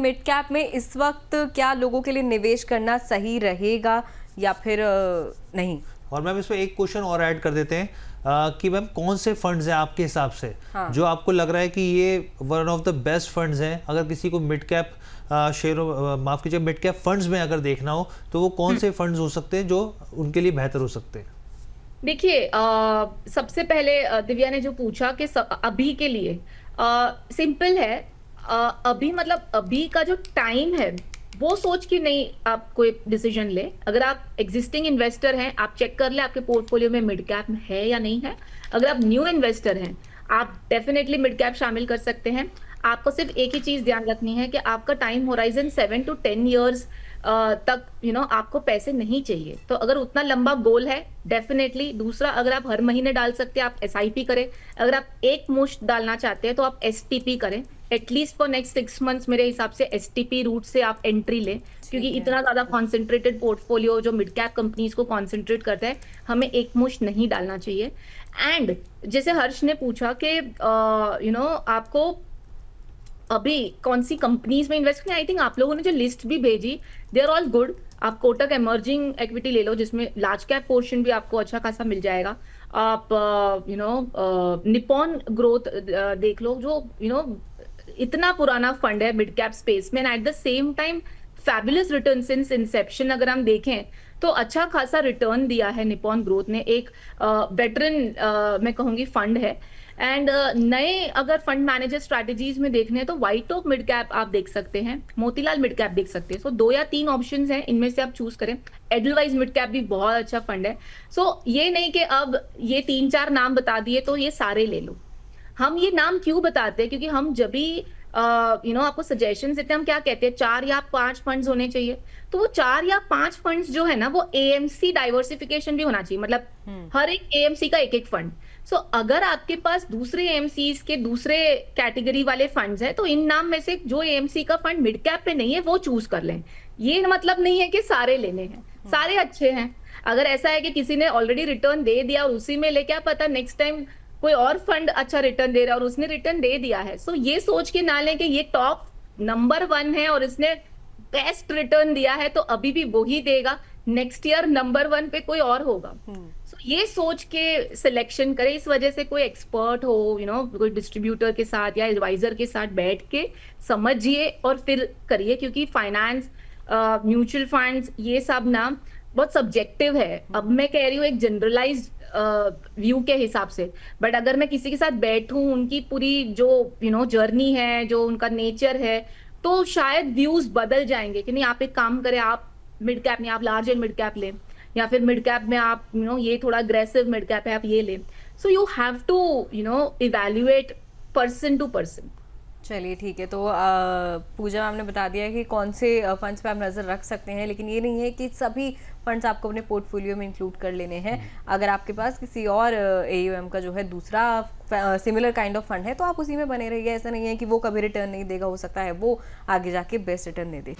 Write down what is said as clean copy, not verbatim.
Mid cap में इस वक्त क्या लोगों के लिए निवेश करना सही रहेगा या फिर नहीं? और मैम इसमें एक क्वेश्चन और ऐड कर देते हैं कि मैम कौन से फंड्स हैं आपके हिसाब से जो आपको लग रहा है कि ये one of the best funds हैं, अगर किसी को मिड कैप शेयरों माफ कीजिए मिड कैप फंड्स में अगर देखना हो तो वो कौन से फंड्स हो सकते हैं जो उनके लिए बेहतर हो सकते हैं? देखिए, सबसे पहले दिव्या ने जो पूछा कि अभी के लिए सिंपल है। अभी मतलब अभी का जो टाइम है वो सोच के नहीं आप कोई डिसीजन ले। अगर आप एग्जिस्टिंग इन्वेस्टर हैं, आप चेक कर ले आपके पोर्टफोलियो में मिड कैप है या नहीं है। अगर आप न्यू इन्वेस्टर हैं, आप डेफिनेटली मिड कैप शामिल कर सकते हैं। आपको सिर्फ एक ही चीज ध्यान रखनी है कि आपका टाइम होराइजन 7 to 10 ईयर्स तक आपको पैसे नहीं चाहिए। तो अगर उतना लंबा गोल है, डेफिनेटली। दूसरा, अगर आप हर महीने डाल सकते हैं, आप SIP करें। अगर आप एक मुश्त डालना चाहते हैं तो आप STP करें। एटलीस्ट फॉर नेक्स्ट 6 मंथ्स मेरे हिसाब से STP रूट से आप एंट्री लें, क्योंकि इतना ज्यादा कॉन्सेंट्रेटेड पोर्टफोलियो जो मिड कैप कंपनीज को कॉन्सेंट्रेट करता है, हमें एक मुश्त नहीं डालना चाहिए। एंड जैसे हर्ष ने पूछा कि आपको अभी कौन सी कंपनीज में इन्वेस्ट करना, आई थिंक आप लोगों ने जो लिस्ट भी भेजी, दे आर ऑल गुड। आप कोटक इमर्जिंग इक्विटी ले लो, जिसमें लार्ज कैप पोर्शन भी आपको अच्छा खासा मिल जाएगा। आप निप्पॉन ग्रोथ देख लो, जो इतना पुराना फंड है मिड कैप स्पेस में, at the same time fabulous return since Inception अगर हम देखें तो अच्छा खासा रिटर्न दिया है निप्पॉन ग्रोथ ने। एक वेटरन मैं कहूंगी फंड है। एंड नए अगर फंड मैनेजर स्ट्रैटेजीज में देखने हैं तो व्हाइट ऑफ मिड कैप आप देख सकते हैं, मोतीलाल मिड कैप देख सकते हैं। सो 2 या 3 ऑप्शंस हैं, इनमें से आप चूज करें। एडलवाइज मिड कैप भी बहुत अच्छा फंड है। सो ये नहीं कि अब ये 3-4 नाम बता दिए तो ये सारे ले लो। हम ये नाम क्यों बताते हैं? क्योंकि हम जब भी आपको सजेशन देते हैं, हम क्या कहते हैं, 4 या 5 फंड्स होने चाहिए। तो वो 4 या 5 फंड्स जो है ना, वो AMC डाइवर्सिफिकेशन भी होना चाहिए। मतलब हर एक AMC का एक फंड। सो अगर आपके पास दूसरे AMCs के दूसरे कैटेगरी वाले फंड्स हैं, तो इन नाम में से जो AMC का फंड मिड कैप पे नहीं है वो चूज कर लें। ये मतलब नहीं है कि सारे लेने हैं, सारे अच्छे हैं। अगर ऐसा है कि किसी ने ऑलरेडी रिटर्न दे दिया और उसी में ले, क्या पता नेक्स्ट टाइम कोई और फंड अच्छा रिटर्न दे रहा है और उसने रिटर्न दे दिया है। सो ये सोच के ना लें कि ये टॉप नंबर 1 है और इसने बेस्ट रिटर्न दिया है तो अभी भी वो ही देगा, नेक्स्ट ईयर नंबर 1 पे कोई और होगा। सो ये सोच के सिलेक्शन करें। इस वजह से कोई एक्सपर्ट हो, कोई डिस्ट्रीब्यूटर के साथ या एडवाइजर के साथ बैठ के समझिए और फिर करिए, क्योंकि फाइनेंस, म्यूचुअल फंड्स, ये सब ना बहुत सब्जेक्टिव है। अब मैं कह रही हूँ एक जनरलाइज्ड व्यू के हिसाब से, बट अगर मैं किसी के साथ बैठूं, उनकी पूरी जो जर्नी है, जो उनका नेचर है, तो शायद व्यूज बदल जाएंगे कि नहीं आप एक काम करें, आप मिड कैप नहीं, आप लार्ज एंड मिड कैप लें, या फिर मिड कैप में आप ये थोड़ा अग्रेसिव मिड कैप है, आप ये लें। So you have to evaluate person to person. चलिए ठीक है। तो पूजा मैम ने बता दिया है कि कौन से फंड्स पे आप नज़र रख सकते हैं, लेकिन ये नहीं है कि सभी फंड्स आपको अपने पोर्टफोलियो में इंक्लूड कर लेने हैं। अगर आपके पास किसी और AUM का जो है दूसरा सिमिलर काइंड ऑफ फंड है तो आप उसी में बने रहिए। ऐसा नहीं है कि वो कभी रिटर्न नहीं देगा, हो सकता है वो आगे जाके बेस्ट रिटर्न दे दे।